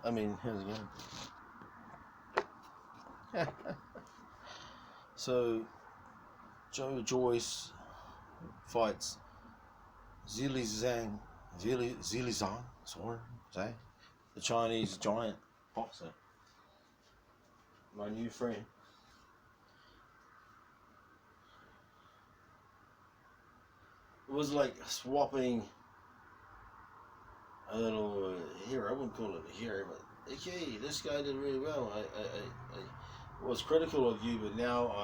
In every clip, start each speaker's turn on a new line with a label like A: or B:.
A: I mean, how's it going? So, Joe Joyce fights Zili Zhang, sorry, the Chinese giant boxer, my new friend. It was like swapping a little hero. I wouldn't call it a hero, but okay, this guy did really well. I was critical of you, but now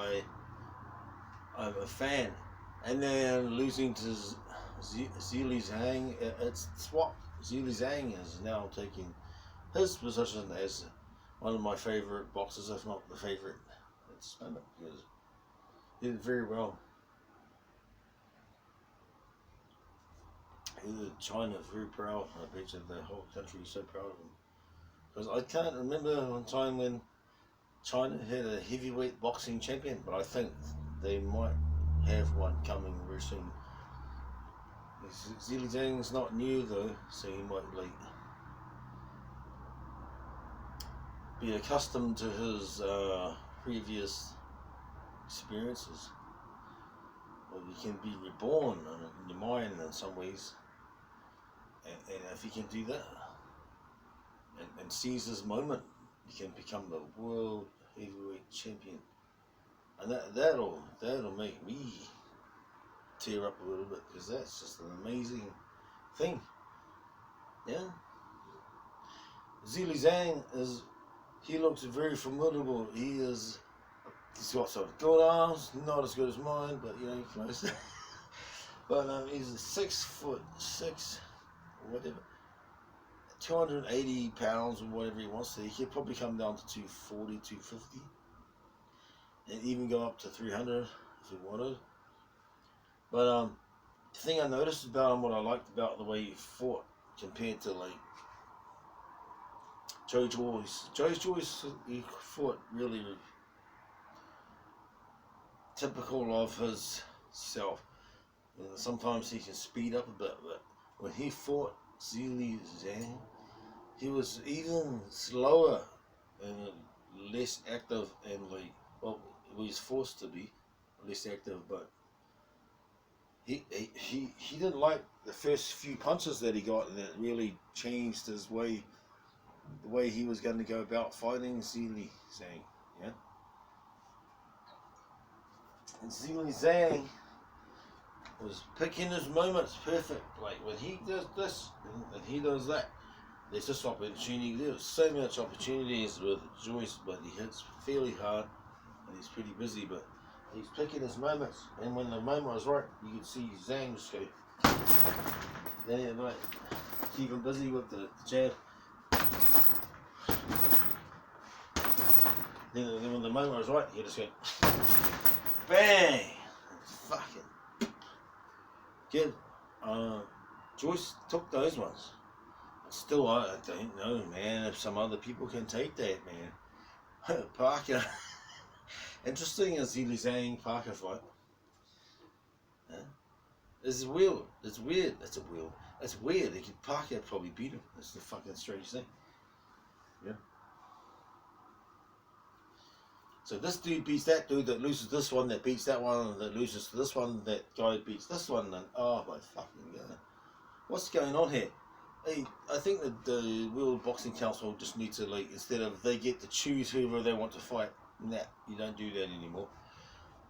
A: I'm a fan. And then losing to Zili Zhang, it's swapped. Zili Zhang is now taking his position as one of my favorite boxers, if not the favorite. It's because he did very well. China's very proud. I bet you the whole country is so proud of him. Because I can't remember one time when China had a heavyweight boxing champion, but I think they might have one coming very soon. Zili Zhang's not new though, so he might be accustomed to his previous experiences. Well, he can be reborn in your mind in some ways, and if he can do that and seize his moment, he can become the world heavyweight champion, and that'll make me tear up a little bit, because that's just an amazing thing. Yeah, Zili Zhang he looks very formidable. He's got some good arms, not as good as mine, but close. But he's 6'6", whatever, 280 pounds or whatever he wants to. He could probably come down to 240, 250, and even go up to 300 if he wanted. But the thing I noticed about him, what I liked about the way he fought compared to Joe Joyce. Joe Joyce, he fought really typical of his self. Sometimes he can speed up a bit, but when he fought Zili Zhang, he was even slower and less active, and he was forced to be less active, but he didn't like the first few punches that he got, and that really changed the way he was going to go about fighting Zili Zhang. Yeah. And Zili Zhang was picking his moments perfect. Like when he does this and he does that, there's just opportunity. There's so much opportunities with Joyce, but he hits fairly hard and he's pretty busy, but he's picking his moments. And when the moment was right, you could see Zhang just go, then keep him busy with the jab. Then when the moment was right, he just go, bang! Fucking good. Joyce took those ones. Still, I don't know, man, if some other people can take that, man. Parker. Interesting as Zili Zhang Parker fight. Yeah. It's weird. It's weird. It's weird. Parker probably beat him. That's the fucking strange thing. Yeah. So this dude beats that dude, that loses this one, that beats that one, and that loses to this one, that guy beats this one, and oh my fucking god. What's going on here? Hey, I think that the World Boxing Council just needs to, instead of they get to choose whoever they want to fight, nah, you don't do that anymore.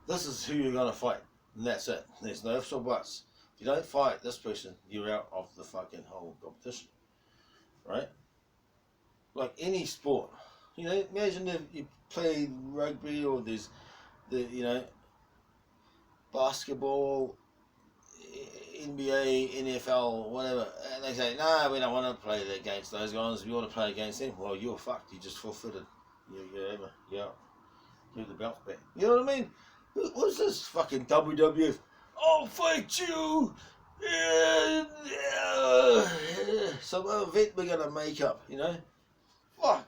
A: This is who you're going to fight, and that's it. There's no ifs or buts. If you don't fight this person, you're out of the fucking whole competition. Right? Like any sport. Imagine if you play rugby, or there's basketball, NBA, NFL, whatever, and they say, no, we don't want to play against those guys, we want to play against them. Well, you're fucked, you just forfeited. You're out. Give the belt back. You know what I mean? What's this fucking WWF? I'll fight you! Some event we're going to make up, Fuck.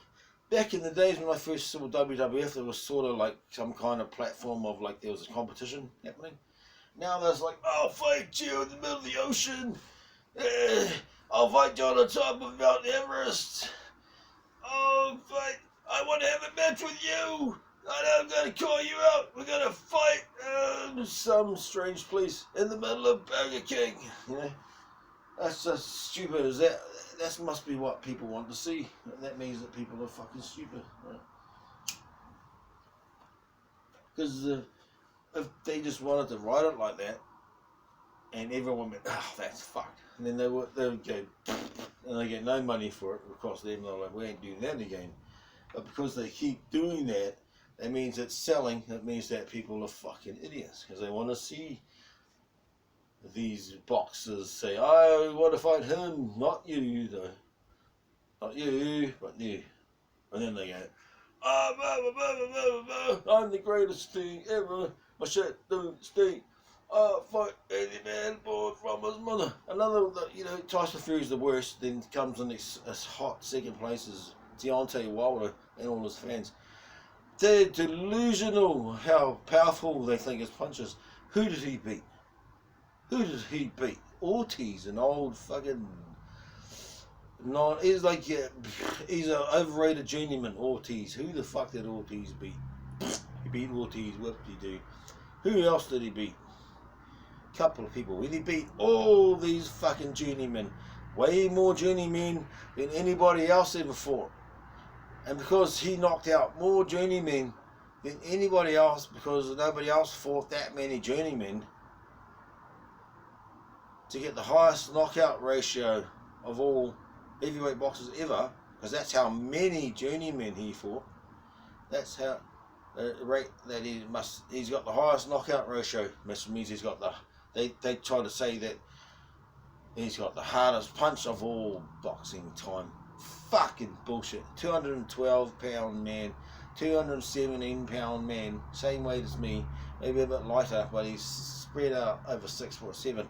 A: Back in the days when I first saw WWF, there was sort of like some kind of platform of there was a competition happening. Now there's I'll fight you in the middle of the ocean. I'll fight you on the top of Mount Everest. match with you. I'm going to call you out. We're going to fight some strange place in the middle of Burger King. You know, that's just stupid as that. That must be what people want to see. And that means that people are fucking stupid. Right? Because if they just wanted to write it like that, and everyone went, oh, that's fucked. And then they would go, and they get no money for it. Of course, they're like, we ain't doing that again. But because they keep doing that, that means it's selling. That means that people are fucking idiots. Because they want to see these boxers say, I want to fight him, not you, though. Not you, but you. And then they go, I'm the greatest thing ever. My shit don't stink. Fight any man born from his mother. Another, you know, Tyson Fury's the worst. Then comes in this hot second place is Deontay Wilder and all his fans. They're delusional how powerful they think his punches. Who did he beat? Who did he beat? Ortiz, an old fucking... No, he's like, he's an overrated journeyman, Ortiz. Who the fuck did Ortiz beat? He beat Ortiz, what did he do? Who else did he beat? Couple of people. He beat all these fucking journeymen. Way more journeymen than anybody else ever fought. And because he knocked out more journeymen than anybody else, because nobody else fought that many journeymen, to get the highest knockout ratio of all heavyweight boxers ever, because that's how many journeymen he fought. That's how the rate that he's got the highest knockout ratio, which means he's got the, they try to say that he's got the hardest punch of all boxing time. Fucking bullshit. 212 pound man, 217 pound man, same weight as me, maybe a bit lighter, but he's spread out over 6'7".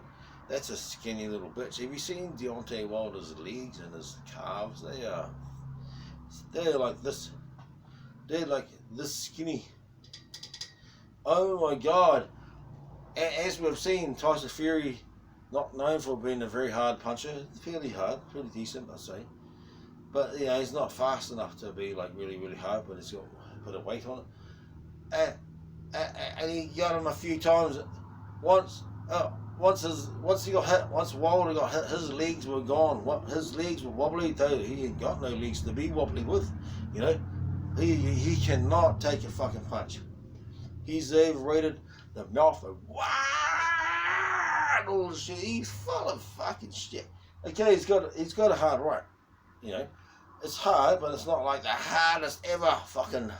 A: That's a skinny little bitch. Have you seen Deontay Wilder's legs and his calves? They're like this. They're like this skinny. Oh my god. As we've seen, Tyson Fury, not known for being a very hard puncher, fairly hard, pretty decent, I'd say. But you know, he's not fast enough to be like really, really hard, but he's got a bit of weight on it. And he got him a few times. Once he got hit, once Wilder got hit, his legs were gone. His legs were wobbly, though he ain't got no legs to be wobbly with. You know, he cannot take a fucking punch. He's overrated. The mouth of all this shit. He's full of fucking shit. Okay, he's got a hard right. You know, it's hard, but it's not like the hardest ever fucking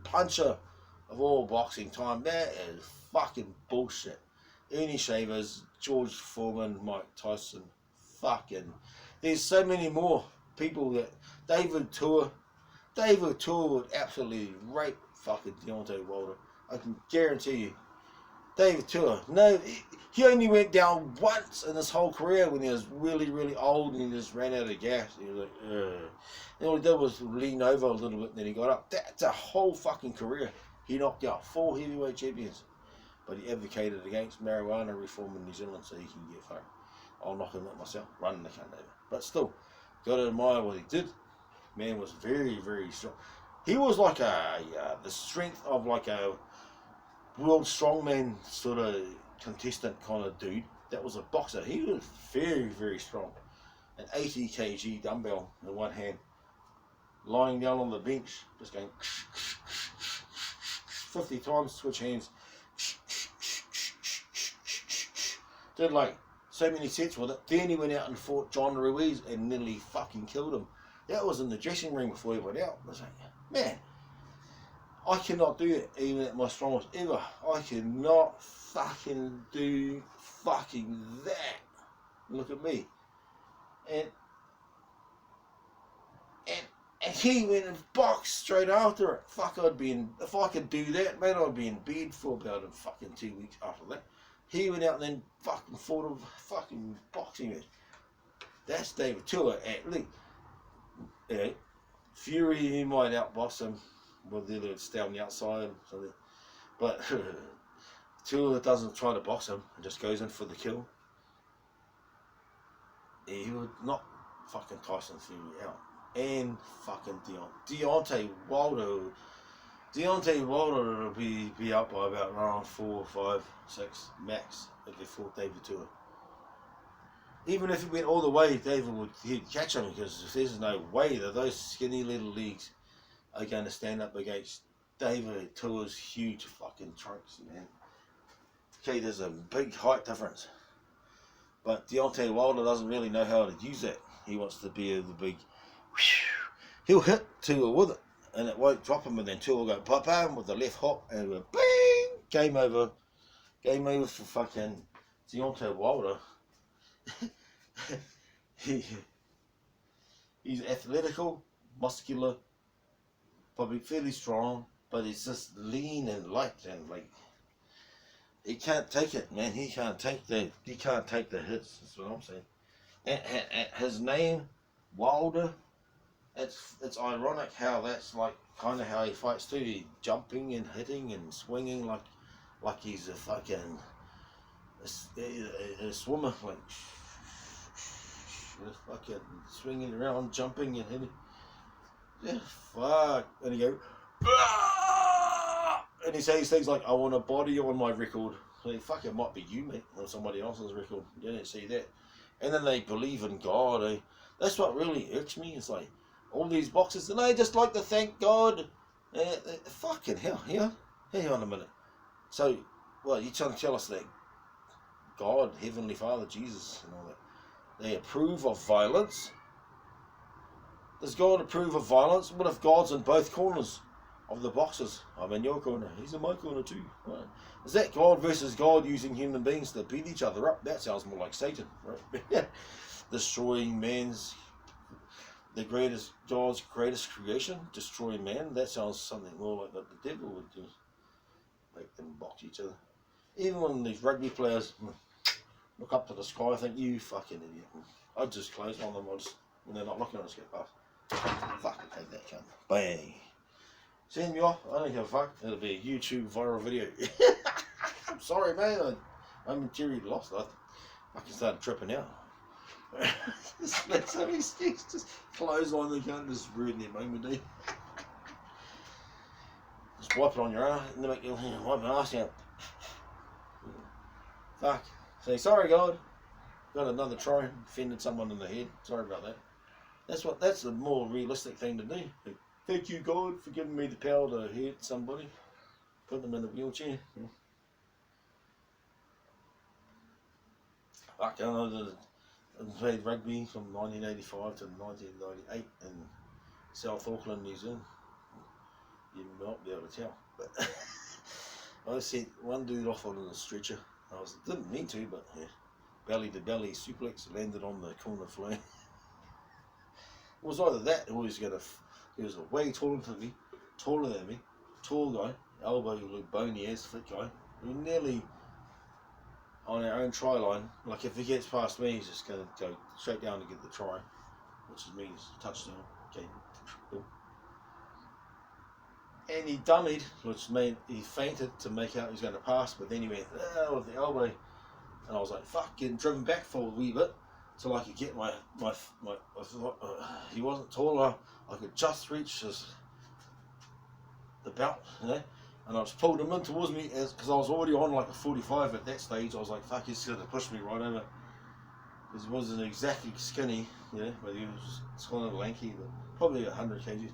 A: puncher of all boxing time. That is fucking bullshit. Ernie Shavers, George Foreman, Mike Tyson, fucking. There's so many more people that David Tua would absolutely rape fucking Deontay Wilder. I can guarantee you. David Tua, no, he only went down once in his whole career when he was really, really old and he just ran out of gas. He was like, ugh. And all he did was lean over a little bit and then he got up. That's a whole fucking career. He knocked out 4 heavyweight champions. But he advocated against marijuana reform in New Zealand so he can get fucked. I'll knock him out myself, running the cunt over. But still, got to admire what he did. Man was very, very strong. He was like the strength of like a world strongman sort of contestant kind of dude. That was a boxer. He was very, very strong. An 80 kg dumbbell in one hand, lying down on the bench, just going 50 times, switch hands. Did like so many sets with it. Then he went out and fought John Ruiz and nearly fucking killed him. That was in the dressing room before he went out. I was like, man, I cannot do it even at my strongest ever. I cannot fucking do fucking that. Look at me. And he went and boxed straight after it. Fuck, if I could do that, man, I'd be in bed for about a fucking 2 weeks after that. He went out and then fucking fought a fucking boxing match. That's David Tua at least. You know, Fury, he might outbox him. Well, the other stay on the outside. But Tua doesn't try to box him and just goes in for the kill. He would knock fucking Tyson Fury out. and fucking Deontay Wilder. Deontay Wilder will be up by about round 4, 5, 6 max if they fought David Tua. Even if he went all the way, David he'd catch him, because there's no way that those skinny little legs are going to stand up against David Tua's huge fucking trunks, man. Okay, there's a big height difference. But Deontay Wilder doesn't really know how to use that. He wants to be the big... He'll hit Tua with it, and it won't drop him, and then Tua will go bam with the left hook, and we'll bing! Game over. Game over for fucking Deontay Wilder. He's athletical, muscular, probably fairly strong, but he's just lean and light, and like, he can't take it, man. He can't take the hits. That's what I'm saying. And his name, Wilder. It's ironic how that's like kind of how he fights too. He jumping and hitting and swinging like he's a fucking a swimmer, like fucking swinging around, jumping and hitting. Yeah, fuck. And he go, and he says things like, "I want a body on my record." I mean, fuck, it might be you, mate, or somebody else's record. You don't see that. And then they believe in God. Eh? That's what really irks me. It's like all these boxers, and they just like to thank God. Fucking hell, yeah. Hang on a minute. So, well, you trying to tell us that God, Heavenly Father, Jesus, and all that, they approve of violence? Does God approve of violence? What if God's in both corners of the boxers? I'm in your corner, he's in my corner too. Right. Is that God versus God using human beings to beat each other up? That sounds more like Satan, right? Destroying God's greatest creation, destroying man. That sounds something more like what the devil would do. Make them box each other. Even when these rugby players look up to the sky, I think, you fucking idiot. I'd just close on them, when they're not looking, I'll just get past. Fucking take that cunt. Bang. Send me off, I don't give a fuck. It'll be a YouTube viral video. I'm sorry, man. I'm materially lost. I fucking started tripping out. That's how he sticks. Just close on the cunt, just ruin their moment, eh? Just wipe it on your arm, and then make you wipe my ass out. Fuck. Say, sorry, God. Got another try. Offended someone in the head. Sorry about that. That's the more realistic thing to do. Like, thank you, God, for giving me the power to hurt somebody. Put them in a wheelchair. Fuck, I know I played rugby from 1985 to 1998 in South Auckland, New Zealand. You might not be able to tell, but I sent one dude off on a stretcher. Didn't mean to, but yeah, belly to belly suplex, landed on the corner flag. It was either that or he was way taller than me, tall guy, elbow look bony ass, fit guy. We were nearly on our own try line. Like, if he gets past me, he's just going to go straight down to get the try, which means touchdown. Okay, cool. And he dummied, which meant he fainted to make out he was going to pass, but then he went with the elbow, and I was like, fuck, getting driven back for a wee bit till I could get my he wasn't taller, I could just reach the belt, you know, and I just pulled him in towards me, because I was already on like a 45 at that stage. I was like, fuck, he's going to push me right over, because he wasn't exactly skinny, you know, but he was kind of lanky, but probably 100 kg.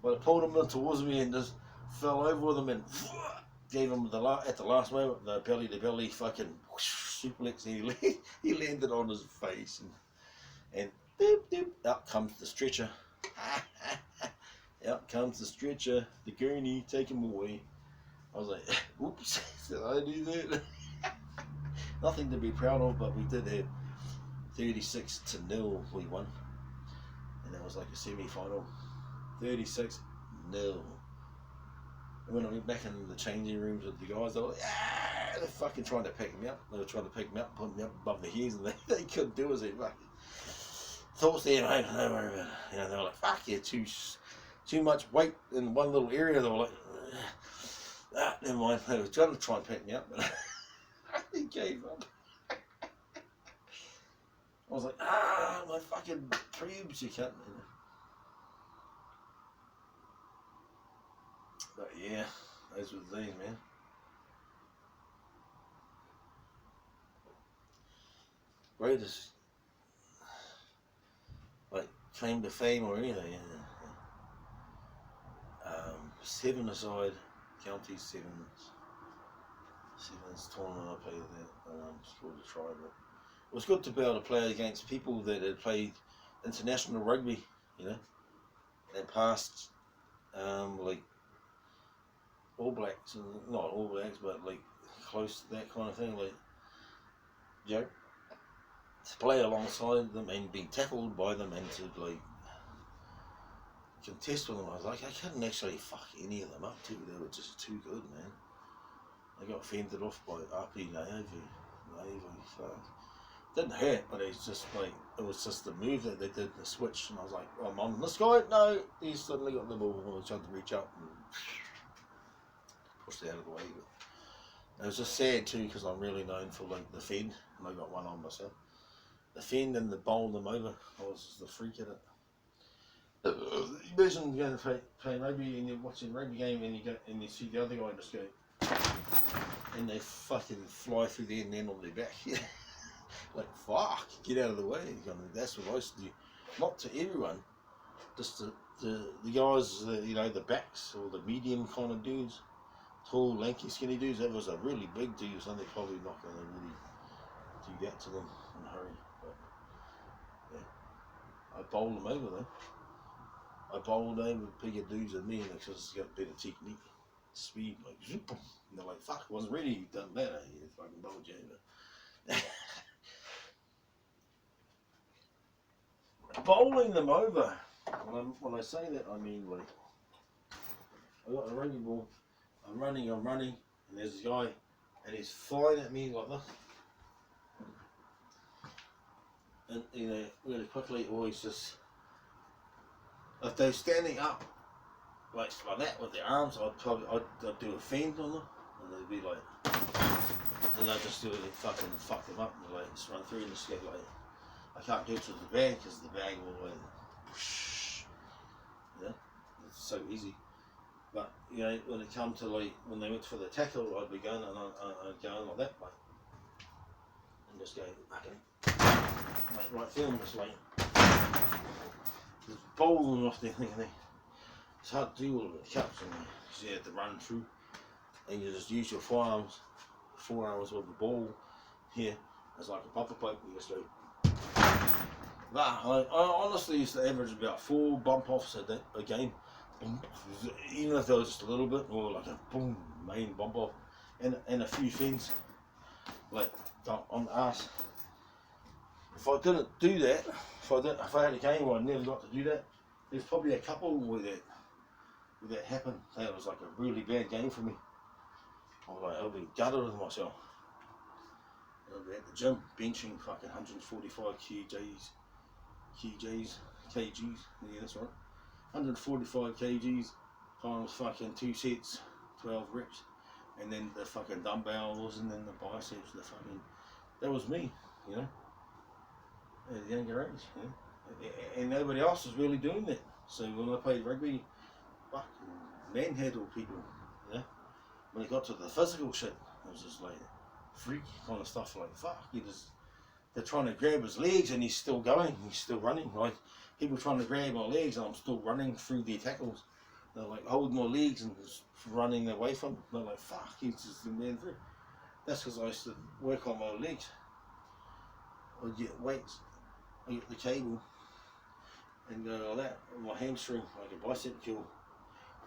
A: But I pulled him in towards me and just fell over with him and gave him at the last moment the belly to belly fucking suplex. He landed on his face and doop, doop, out comes the stretcher. Out comes the stretcher, the gurney, take him away. I was like, oops, did I do that? Nothing to be proud of, but we did have 36-0 we won, and that was like a semi-final. 36-0. And when I went back in the changing rooms with the guys, they were like, they're fucking trying to pick me up. They were trying to pick me up, put me up above the heads, and they couldn't do as they fucking thoughts there, mate. Don't worry about it. You know, they were like, fuck yeah, too much weight in one little area. They were like, never mind. They were trying to try and pick me up, but they gave up. I was like, my fucking pubes, you can't. But yeah, those were the days, man. Greatest, like, claim to fame or anything. Seven aside, county sevens tournament I played that. Scored a try, but it was good to be able to play against people that had played international rugby, you know, and passed, like All Blacks, and not All Blacks, but like close to that kind of thing, like, you know, to play alongside them and be tackled by them and to like contest with them. I was like, I couldn't actually fuck any of them up too. They were just too good, man. I got fended off by RP Navy. Didn't hurt, but it's just like, it was just the move that they did, the switch, and I was like, oh, I'm on this guy. No, he suddenly got the ball. I was trying to reach up and pushed it out of the way. But it was just sad too, because I'm really known for like the fend, and I got one on myself. The fend and the bowl them over. I was just a freak at it. Imagine going to play rugby and you're watching a rugby game and you see the other guy just go, and they fucking fly through there and then on their back. Like, fuck, get out of the way. I mean, that's what I used to do. Not to everyone, just the guys, you know, the backs or the medium kind of dudes, tall, lanky, skinny dudes. That was a really big dude, so they're probably not going to really do that to them in a hurry. But yeah, I bowled them over though. I bowled over bigger dudes than me because it's got better technique, speed, like zoop, and they're like, fuck, it wasn't really done better. You fucking bowled you over. Bowling them over. When I say that, I mean, like, I got a rugby ball, I'm running, and there's this guy, and he's flying at me like this. And, you know, really quickly, always just, if they're standing up, like that with their arms, I'd do a fend on them, and they'd be like, and I'd just do it and fucking fuck them up, and like, just run through and just get like, I can't get to the bag because the bag will like, whoosh, you know, it's so easy. But, you know, when it come to like, when they went for the tackle, I'd be going and I'd go like that, like, and just go, like right through them, just like, just bowling off their thing, and it's hard to do all of the cups, and you have to run through, and you just use your forearms with the ball here as like a bumper pipe, and you just go. But I honestly used to average about 4 bump offs a game, even if there was just a little bit, or like a boom main bump off, and a few fins, like on the arse. If I didn't do that, if I had a game where I never got to do that, there's probably a couple where that happened. That was like a really bad game for me. I'll be gutted with myself. I'll be at the gym benching fucking 145 kgs, yeah, that's right. 145 kgs times fucking 2 sets, 12 reps, and then the fucking dumbbells, and then the biceps, that was me, you know, at a younger age, you know? And nobody else was really doing that. So when I played rugby, fucking manhandle people, you know. When it got to the physical shit, it was just like freak kind of stuff, like fuck, they're trying to grab his legs and he's still going, he's still running. Like, people trying to grab my legs and I'm still running through their tackles. They're like holding my legs and just running away from them. They're like, fuck, he's just ran through. That's because I used to work on my legs. I'd get weights, I get the cable and go like that, on my hamstring, like a bicep curl.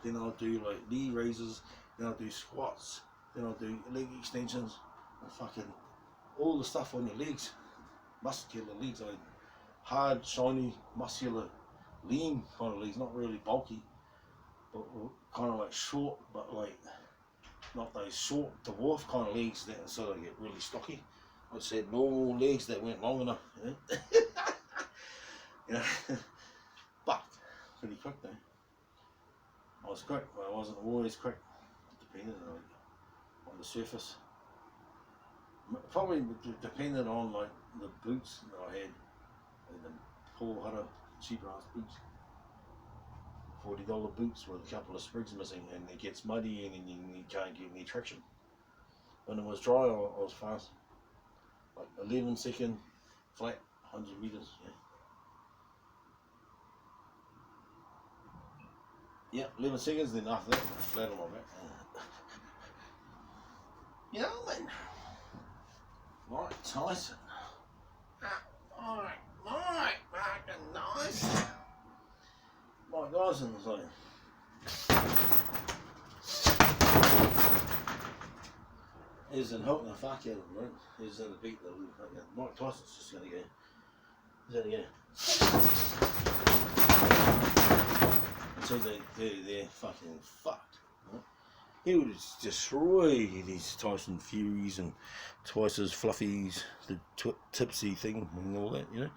A: Then I'll do like knee raises, then I'll do squats, then I'll do leg extensions, and fucking all the stuff on your legs. Muscular legs, like hard, shiny, muscular, lean kind of legs, not really bulky, but kind of like short, but like not those short dwarf kind of legs that sort of get really stocky. I'd say normal legs that went long enough, you know. You know, but pretty quick though. I was quick, but I wasn't always quick, depending on the surface. Probably depended on like the boots that I had, and the Paul Hutter cheap ass boots. $40 boots with a couple of sprigs missing, and it gets muddy and you can't get any traction. When it was dry, I was fast. Like 11-second flat, 100 meters. Yeah, 11 seconds. Then after that, flat on my back. Yeah, man. Mike Tyson. Mike, fucking nice. Mike Tyson's like. He's in hooking the fuck out of him, right? He's in the beat the little fuck out. Mike Tyson's just gonna go. He's gonna go. Until they're fucking fucked. Right? He would destroy these Tyson Furies and Twice's Fluffies, the tipsy thing and all that, you know.